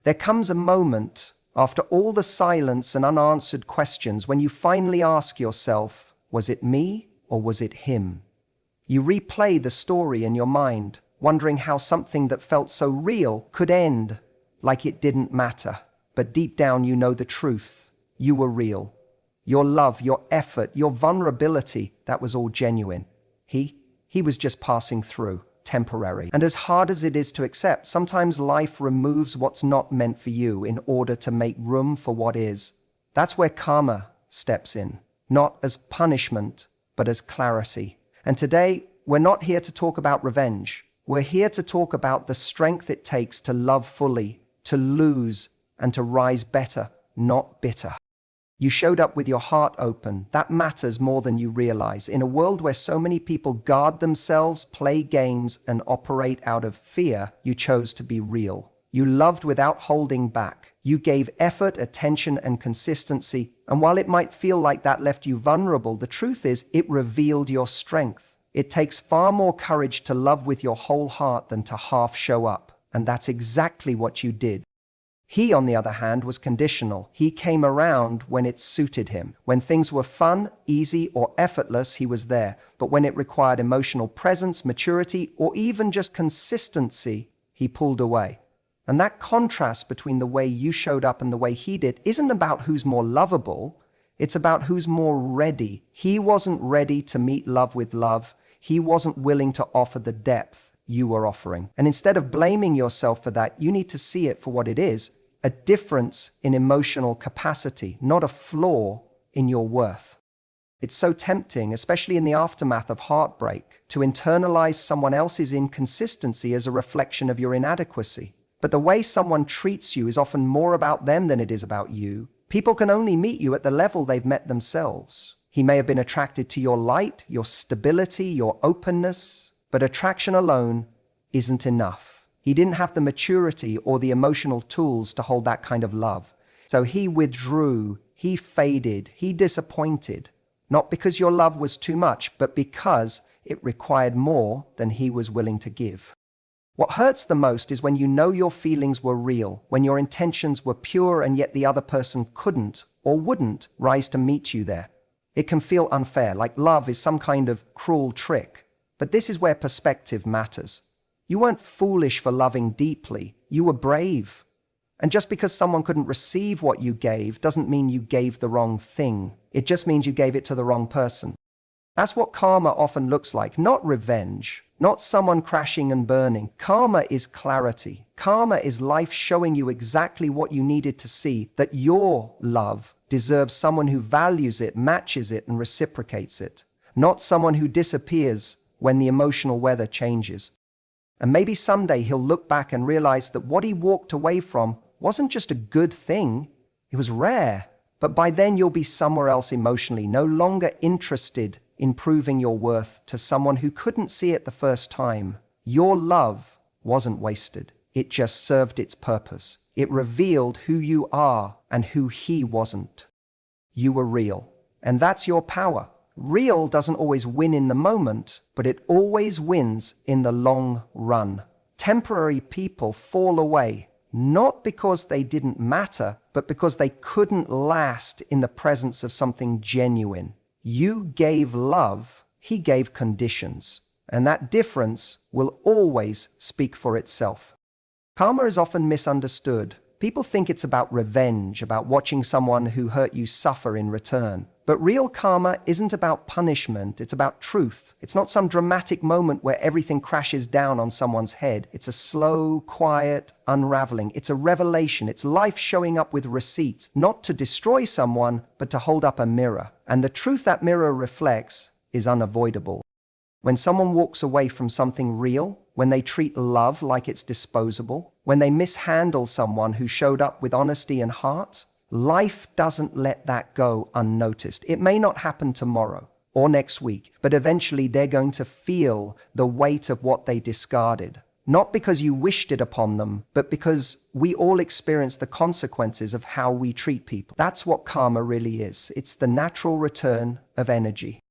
There comes a moment, after all the silence and unanswered questions, when you finally ask yourself, was it me or was it him? You replay the story in your mind, wondering how something that felt so real could end like it didn't matter. But deep down you know the truth. You were real. Your love, your effort, your vulnerability, that was all genuine. He was just passing through, temporary. And as hard as it is to accept, sometimes life removes what's not meant for you in order to make room for what is. That's where karma steps in, not as punishment, but as clarity. And today, we're not here to talk about revenge. We're here to talk about the strength it takes to love fully, to lose, and to rise better, not bitter. You showed up with your heart open. That matters more than you realize. In a world where so many people guard themselves, play games, and operate out of fear, you chose to be real. You loved without holding back. You gave effort, attention, and consistency. And while it might feel like that left you vulnerable, the truth is it revealed your strength. It takes far more courage to love with your whole heart than to half show up. And that's exactly what you did. He, on the other hand, was conditional. He came around when it suited him. When things were fun, easy, or effortless, he was there. But when it required emotional presence, maturity, or even just consistency, he pulled away. And that contrast between the way you showed up and the way he did isn't about who's more lovable. It's about who's more ready. He wasn't ready to meet love with love. He wasn't willing to offer the depth you were offering. And instead of blaming yourself for that, you need to see it for what it is, a difference in emotional capacity, not a flaw in your worth. It's so tempting, especially in the aftermath of heartbreak, to internalize someone else's inconsistency as a reflection of your inadequacy. But the way someone treats you is often more about them than it is about you. People can only meet you at the level they've met themselves. He may have been attracted to your light, your stability, your openness, but attraction alone isn't enough. He didn't have the maturity or the emotional tools to hold that kind of love. So he withdrew, he faded, he disappointed, not because your love was too much, but because it required more than he was willing to give. What hurts the most is when you know your feelings were real, when your intentions were pure and yet the other person couldn't or wouldn't rise to meet you there. It can feel unfair, like love is some kind of cruel trick. But this is where perspective matters. You weren't foolish for loving deeply. You were brave. And just because someone couldn't receive what you gave doesn't mean you gave the wrong thing. It just means you gave it to the wrong person. That's what karma often looks like, not revenge, not someone crashing and burning. Karma is clarity. Karma is life showing you exactly what you needed to see, that your love deserves someone who values it, matches it, and reciprocates it, not someone who disappears when the emotional weather changes. And maybe someday he'll look back and realize that what he walked away from wasn't just a good thing, it was rare. But by then you'll be somewhere else emotionally, no longer interested in proving your worth to someone who couldn't see it the first time. Your love wasn't wasted. It just served its purpose. It revealed who you are and who he wasn't. You were real. And that's your power. Real doesn't always win in the moment, but it always wins in the long run. Temporary people fall away, not because they didn't matter, but because they couldn't last in the presence of something genuine. You gave love, he gave conditions, and that difference will always speak for itself. Karma is often misunderstood. People think it's about revenge, about watching someone who hurt you suffer in return. But real karma isn't about punishment, it's about truth. It's not some dramatic moment where everything crashes down on someone's head. It's a slow, quiet unraveling. It's a revelation. It's life showing up with receipts, not to destroy someone, but to hold up a mirror. And the truth that mirror reflects is unavoidable. When someone walks away from something real, when they treat love like it's disposable, when they mishandle someone who showed up with honesty and heart, life doesn't let that go unnoticed. It may not happen tomorrow or next week, but eventually they're going to feel the weight of what they discarded. Not because you wished it upon them, but because we all experience the consequences of how we treat people. That's what karma really is. It's the natural return of energy.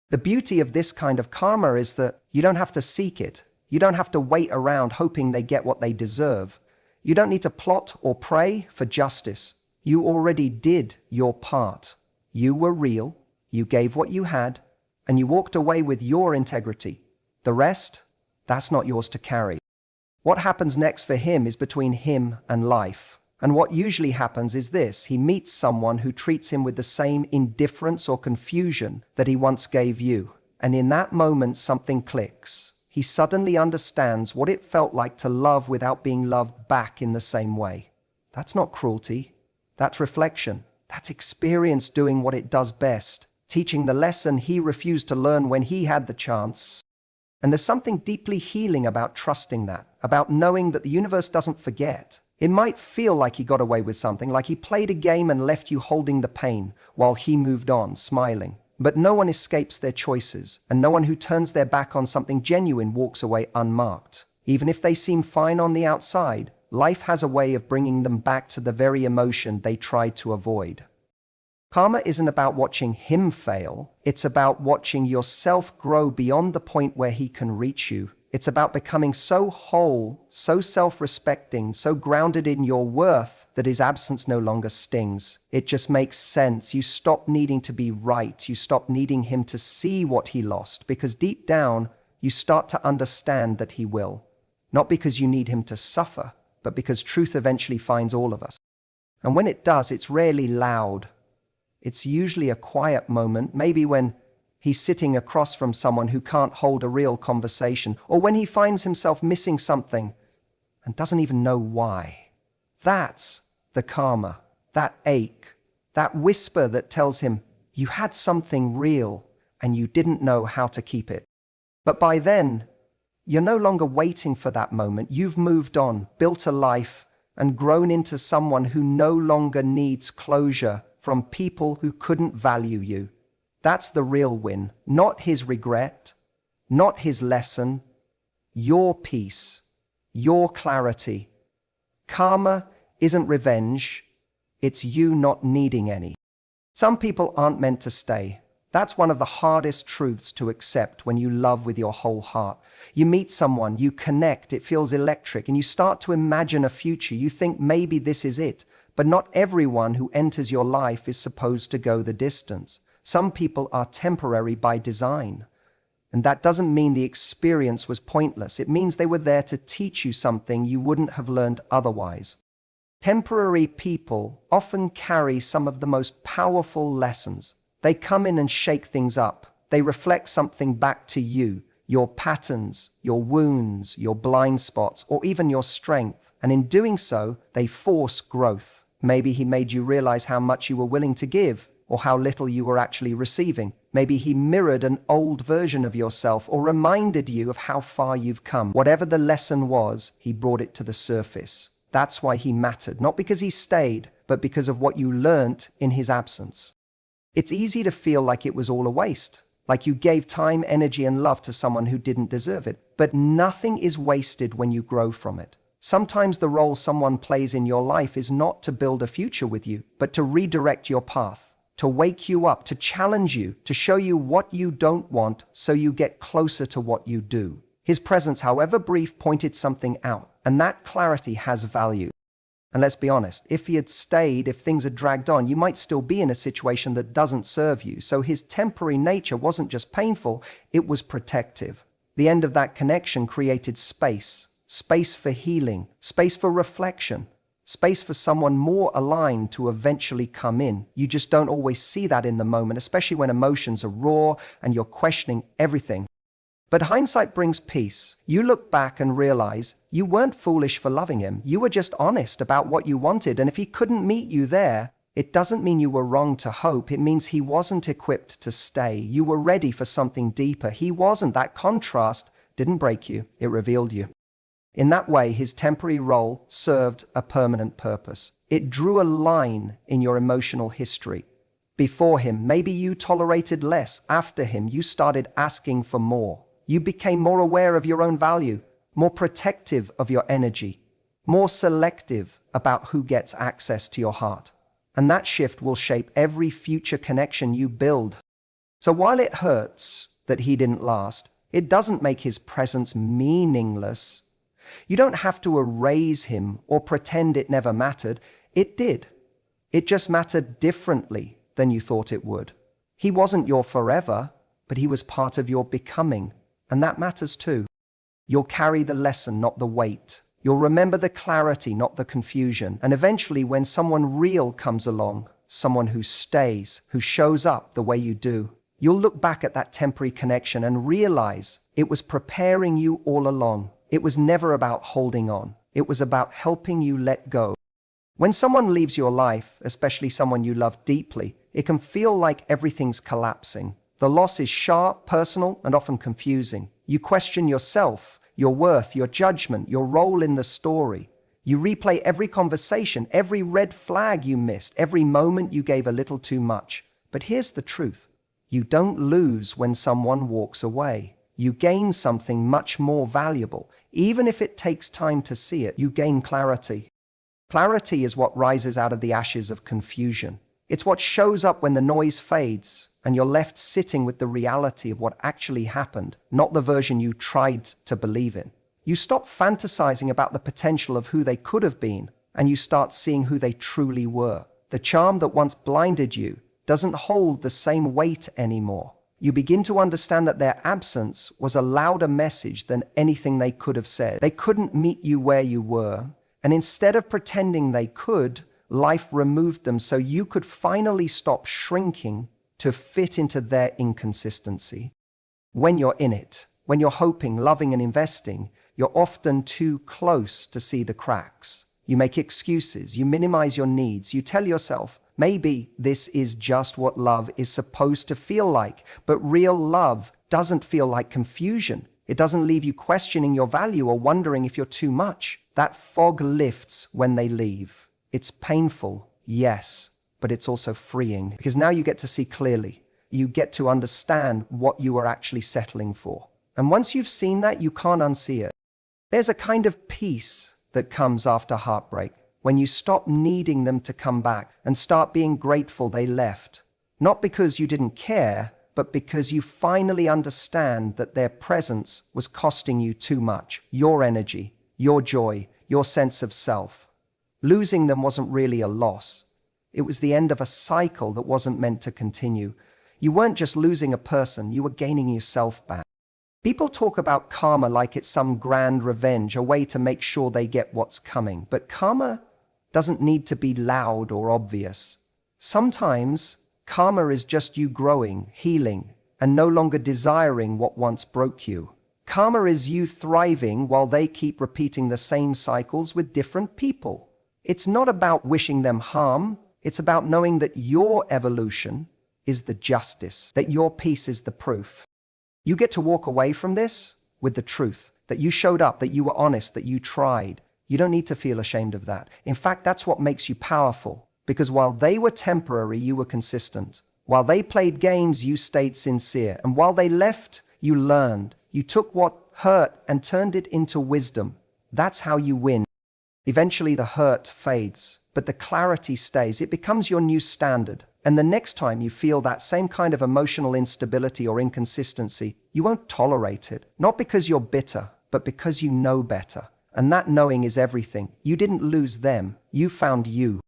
The beauty of this kind of karma is that you don't have to seek it. You don't have to wait around hoping they get what they deserve. You don't need to plot or pray for justice. You already did your part. You were real, you gave what you had, and you walked away with your integrity. The rest, that's not yours to carry. What happens next for him is between him and life. And what usually happens is this: he meets someone who treats him with the same indifference or confusion that he once gave you. And in that moment, something clicks. He suddenly understands what it felt like to love without being loved back in the same way. That's not cruelty. That's reflection. That's experience doing what it does best, teaching the lesson he refused to learn when he had the chance. And there's something deeply healing about trusting that, about knowing that the universe doesn't forget. It might feel like he got away with something, like he played a game and left you holding the pain while he moved on, smiling. But no one escapes their choices, and no one who turns their back on something genuine walks away unmarked. Even if they seem fine on the outside, life has a way of bringing them back to the very emotion they tried to avoid. Karma isn't about watching him fail, it's about watching yourself grow beyond the point where he can reach you. It's about becoming so whole, so self-respecting, so grounded in your worth that his absence no longer stings. It just makes sense. You stop needing to be right. You stop needing him to see what he lost, because deep down, you start to understand that he will. Not because you need him to suffer, but because truth eventually finds all of us. And when it does, it's rarely loud. It's usually a quiet moment, maybe when he's sitting across from someone who can't hold a real conversation, or when he finds himself missing something and doesn't even know why. That's the karma, that ache, that whisper that tells him you had something real and you didn't know how to keep it. But by then, you're no longer waiting for that moment. You've moved on, built a life, and grown into someone who no longer needs closure from people who couldn't value you. That's the real win, not his regret, not his lesson, your peace, your clarity. Karma isn't revenge, it's you not needing any. Some people aren't meant to stay. That's one of the hardest truths to accept when you love with your whole heart. You meet someone, you connect, it feels electric, and you start to imagine a future. You think maybe this is it, but not everyone who enters your life is supposed to go the distance. Some people are temporary by design. And that doesn't mean the experience was pointless. It means they were there to teach you something you wouldn't have learned otherwise. Temporary people often carry some of the most powerful lessons. They come in and shake things up. They reflect something back to you, your patterns, your wounds, your blind spots, or even your strength. And in doing so, they force growth. Maybe he made you realize how much you were willing to give, or how little you were actually receiving. Maybe he mirrored an old version of yourself or reminded you of how far you've come. Whatever the lesson was, he brought it to the surface. That's why he mattered, not because he stayed, but because of what you learnt in his absence. It's easy to feel like it was all a waste, like you gave time, energy, and love to someone who didn't deserve it. But nothing is wasted when you grow from it. Sometimes the role someone plays in your life is not to build a future with you, but to redirect your path. To wake you up, to challenge you, to show you what you don't want so you get closer to what you do. His presence, however brief, pointed something out, and that clarity has value. And let's be honest, if he had stayed, if things had dragged on, you might still be in a situation that doesn't serve you. So his temporary nature wasn't just painful, it was protective. The end of that connection created space for healing, space for reflection, space for someone more aligned to eventually come in. You just don't always see that in the moment, especially when emotions are raw and you're questioning everything. But hindsight brings peace. You look back and realize you weren't foolish for loving him. You were just honest about what you wanted. And if he couldn't meet you there, it doesn't mean you were wrong to hope. It means he wasn't equipped to stay. You were ready for something deeper. He wasn't. That contrast didn't break you. It revealed you. In that way, his temporary role served a permanent purpose. It drew a line in your emotional history. Before him, maybe you tolerated less. After him, you started asking for more. You became more aware of your own value, more protective of your energy, more selective about who gets access to your heart. And that shift will shape every future connection you build. So while it hurts that he didn't last, it doesn't make his presence meaningless. You don't have to erase him or pretend it never mattered. It did. It just mattered differently than you thought it would. He wasn't your forever, but he was part of your becoming, and that matters too. You'll carry the lesson, not the weight. You'll remember the clarity, not the confusion. And eventually, when someone real comes along, someone who stays, who shows up the way you do, you'll look back at that temporary connection and realize it was preparing you all along. It was never about holding on. It was about helping you let go. When someone leaves your life, especially someone you love deeply, it can feel like everything's collapsing. The loss is sharp, personal, and often confusing. You question yourself, your worth, your judgment, your role in the story. You replay every conversation, every red flag you missed, every moment you gave a little too much. But here's the truth. You don't lose when someone walks away. You gain something much more valuable. Even if it takes time to see it, you gain clarity. Clarity is what rises out of the ashes of confusion. It's what shows up when the noise fades and you're left sitting with the reality of what actually happened, not the version you tried to believe in. You stop fantasizing about the potential of who they could have been, and you start seeing who they truly were. The charm that once blinded you doesn't hold the same weight anymore. You begin to understand that their absence was a louder message than anything they could have said. They couldn't meet you where you were, and instead of pretending they could, life removed them so you could finally stop shrinking to fit into their inconsistency. When you're in it, when you're hoping, loving, and investing, you're often too close to see the cracks. You make excuses, you minimize your needs, you tell yourself, maybe this is just what love is supposed to feel like, but real love doesn't feel like confusion. It doesn't leave you questioning your value or wondering if you're too much. That fog lifts when they leave. It's painful, yes, but it's also freeing because now you get to see clearly. You get to understand what you are actually settling for. And once you've seen that, you can't unsee it. There's a kind of peace that comes after heartbreak when you stop needing them to come back and start being grateful they left. Not because you didn't care, but because you finally understand that their presence was costing you too much. Your energy, your joy, your sense of self. Losing them wasn't really a loss. It was the end of a cycle that wasn't meant to continue. You weren't just losing a person, you were gaining yourself back. People talk about karma like it's some grand revenge, a way to make sure they get what's coming. But karma doesn't need to be loud or obvious. Sometimes karma is just you growing, healing, and no longer desiring what once broke you. Karma is you thriving while they keep repeating the same cycles with different people. It's not about wishing them harm. It's about knowing that your evolution is the justice, that your peace is the proof. You get to walk away from this with the truth, that you showed up, that you were honest, that you tried. You don't need to feel ashamed of that. In fact, that's what makes you powerful, because while they were temporary, you were consistent. While they played games, you stayed sincere. And while they left, you learned. You took what hurt and turned it into wisdom. That's how you win. Eventually, the hurt fades, but the clarity stays. It becomes your new standard. And the next time you feel that same kind of emotional instability or inconsistency, you won't tolerate it. Not because you're bitter, but because you know better. And that knowing is everything. You didn't lose them. You found you.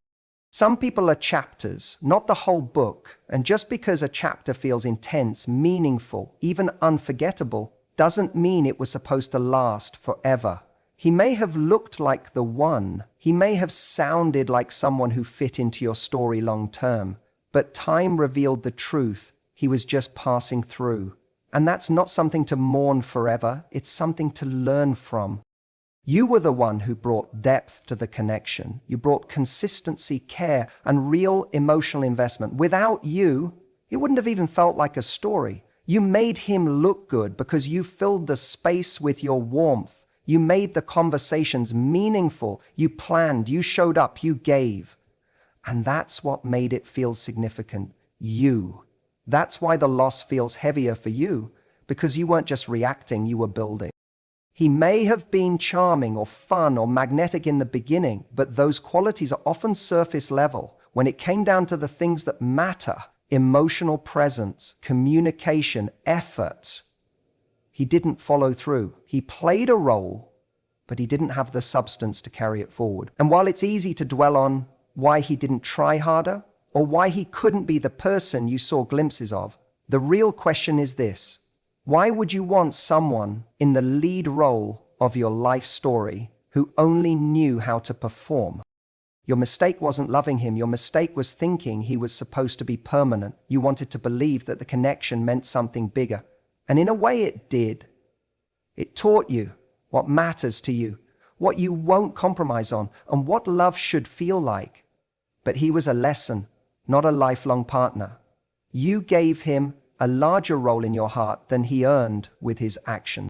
Some people are chapters, not the whole book. And just because a chapter feels intense, meaningful, even unforgettable, doesn't mean it was supposed to last forever. He may have looked like the one. He may have sounded like someone who fit into your story long term. But time revealed the truth. He was just passing through. And that's not something to mourn forever. It's something to learn from. You were the one who brought depth to the connection. You brought consistency, care, and real emotional investment. Without you, it wouldn't have even felt like a story. You made him look good because you filled the space with your warmth. You made the conversations meaningful. You planned, you showed up, you gave. And that's what made it feel significant. You. That's why the loss feels heavier for you, because you weren't just reacting, you were building. He may have been charming or fun or magnetic in the beginning, but those qualities are often surface level. When it came down to the things that matter, emotional presence, communication, effort, he didn't follow through. He played a role, but he didn't have the substance to carry it forward. And while it's easy to dwell on why he didn't try harder, or why he couldn't be the person you saw glimpses of, the real question is this: why would you want someone in the lead role of your life story who only knew how to perform? Your mistake wasn't loving him. Your mistake was thinking he was supposed to be permanent. You wanted to believe that the connection meant something bigger. And in a way it did. It taught you what matters to you, what you won't compromise on, and what love should feel like. But he was a lesson, not a lifelong partner. You gave him a larger role in your heart than he earned with his actions.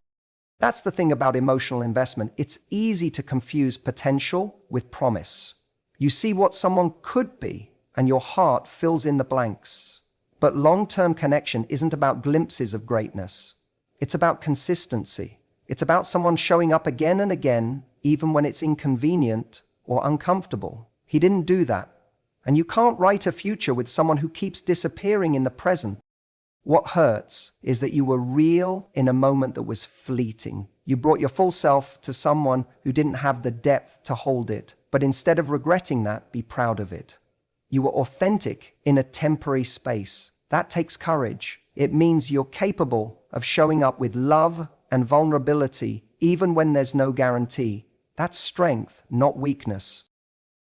That's the thing about emotional investment. It's easy to confuse potential with promise. You see what someone could be, and your heart fills in the blanks. But long-term connection isn't about glimpses of greatness. It's about consistency. It's about someone showing up again and again, even when it's inconvenient or uncomfortable. He didn't do that. And you can't write a future with someone who keeps disappearing in the present. What hurts is that you were real in a moment that was fleeting. You brought your full self to someone who didn't have the depth to hold it. But instead of regretting that, be proud of it. You were authentic in a temporary space. That takes courage. It means you're capable of showing up with love and vulnerability, even when there's no guarantee. That's strength, not weakness.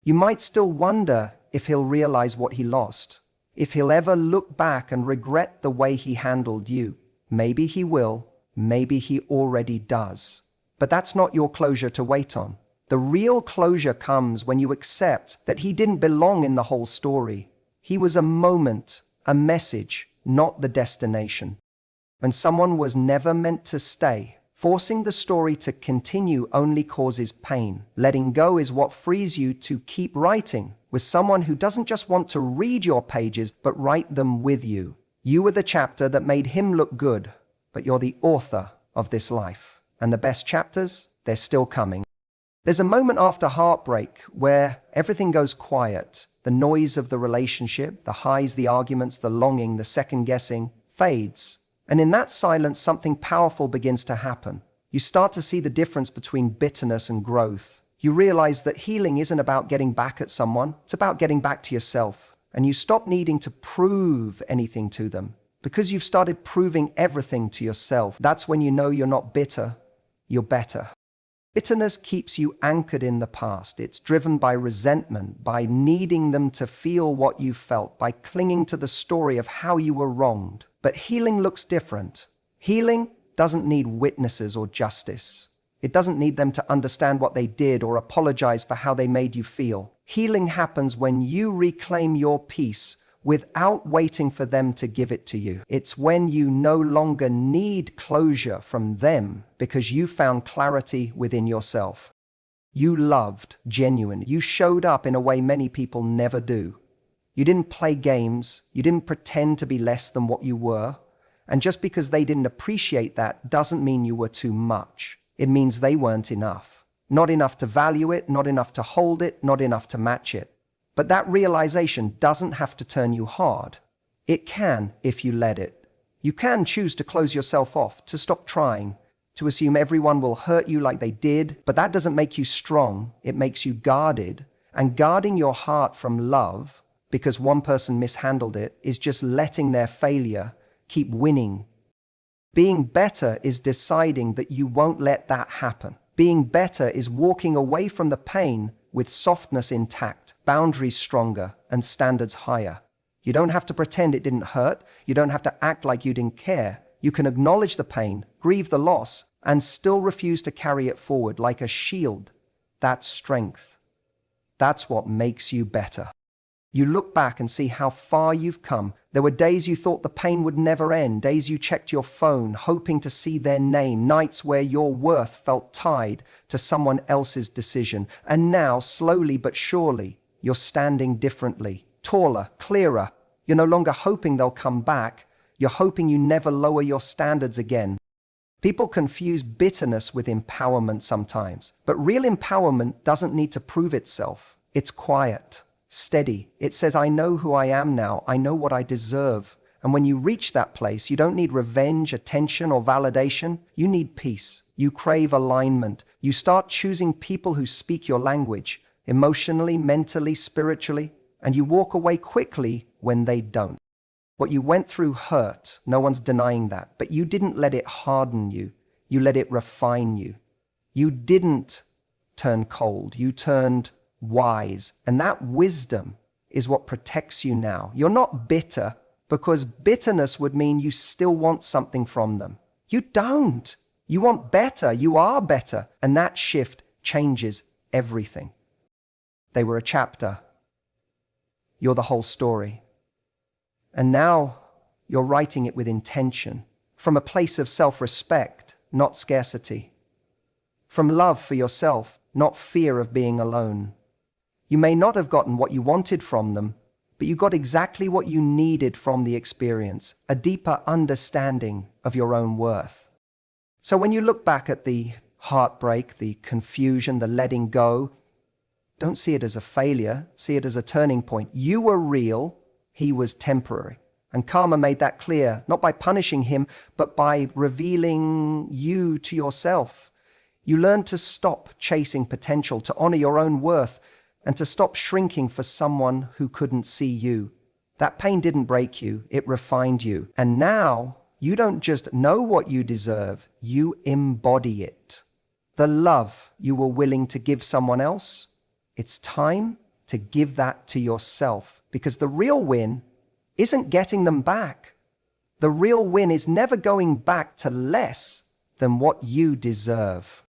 You might still wonder if he'll realize what he lost, if he'll ever look back and regret the way he handled you. Maybe he will, maybe he already does. But that's not your closure to wait on. The real closure comes when you accept that he didn't belong in the whole story. He was a moment, a message, not the destination. When someone was never meant to stay, forcing the story to continue only causes pain. Letting go is what frees you to keep writing with someone who doesn't just want to read your pages, but write them with you. You were the chapter that made him look good, but you're the author of this life. And the best chapters, they're still coming. There's a moment after heartbreak where everything goes quiet. The noise of the relationship, the highs, the arguments, the longing, the second-guessing fades. And in that silence, something powerful begins to happen. You start to see the difference between bitterness and growth. You realize that healing isn't about getting back at someone. It's about getting back to yourself. And you stop needing to prove anything to them because you've started proving everything to yourself. That's when you know you're not bitter, you're better. Bitterness keeps you anchored in the past. It's driven by resentment, by needing them to feel what you felt, by clinging to the story of how you were wronged. But healing looks different. Healing doesn't need witnesses or justice. It doesn't need them to understand what they did or apologize for how they made you feel. Healing happens when you reclaim your peace without waiting for them to give it to you. It's when you no longer need closure from them because you found clarity within yourself. You loved genuinely. You showed up in a way many people never do. You didn't play games. You didn't pretend to be less than what you were. And just because they didn't appreciate that doesn't mean you were too much. It means they weren't enough. Not enough to value it, not enough to hold it, not enough to match it. But that realization doesn't have to turn you hard. It can if you let it. You can choose to close yourself off, to stop trying, to assume everyone will hurt you like they did, but that doesn't make you strong. It makes you guarded. And guarding your heart from love, because one person mishandled it, is just letting their failure keep winning. Being better is deciding that you won't let that happen. Being better is walking away from the pain with softness intact, boundaries stronger, and standards higher. You don't have to pretend it didn't hurt. You don't have to act like you didn't care. You can acknowledge the pain, grieve the loss, and still refuse to carry it forward like a shield. That's strength. That's what makes you better. You look back and see how far you've come. There were days you thought the pain would never end, days you checked your phone, hoping to see their name, nights where your worth felt tied to someone else's decision. And now, slowly but surely, you're standing differently, taller, clearer. You're no longer hoping they'll come back. You're hoping you never lower your standards again. People confuse bitterness with empowerment sometimes, but real empowerment doesn't need to prove itself. It's quiet. Steady. It says, I know who I am now. I know what I deserve. And when you reach that place, you don't need revenge, attention, or validation. You need peace. You crave alignment. You start choosing people who speak your language, emotionally, mentally, spiritually, and you walk away quickly when they don't. What you went through hurt, no one's denying that, but you didn't let it harden you. You let it refine you. You didn't turn cold, you turned wise, and that wisdom is what protects you now. You're not bitter, because bitterness would mean you still want something from them. You don't. You want better, you are better, and that shift changes everything. They were a chapter. You're the whole story. And now you're writing it with intention, from a place of self-respect, not scarcity. From love for yourself, not fear of being alone. You may not have gotten what you wanted from them, but you got exactly what you needed from the experience, a deeper understanding of your own worth. So when you look back at the heartbreak, the confusion, the letting go, don't see it as a failure, see it as a turning point. You were real, he was temporary. And karma made that clear, not by punishing him, but by revealing you to yourself. You learned to stop chasing potential, to honor your own worth, and to stop shrinking for someone who couldn't see you. That pain didn't break you, it refined you. And now, you don't just know what you deserve, you embody it. The love you were willing to give someone else, it's time to give that to yourself, because the real win isn't getting them back. The real win is never going back to less than what you deserve.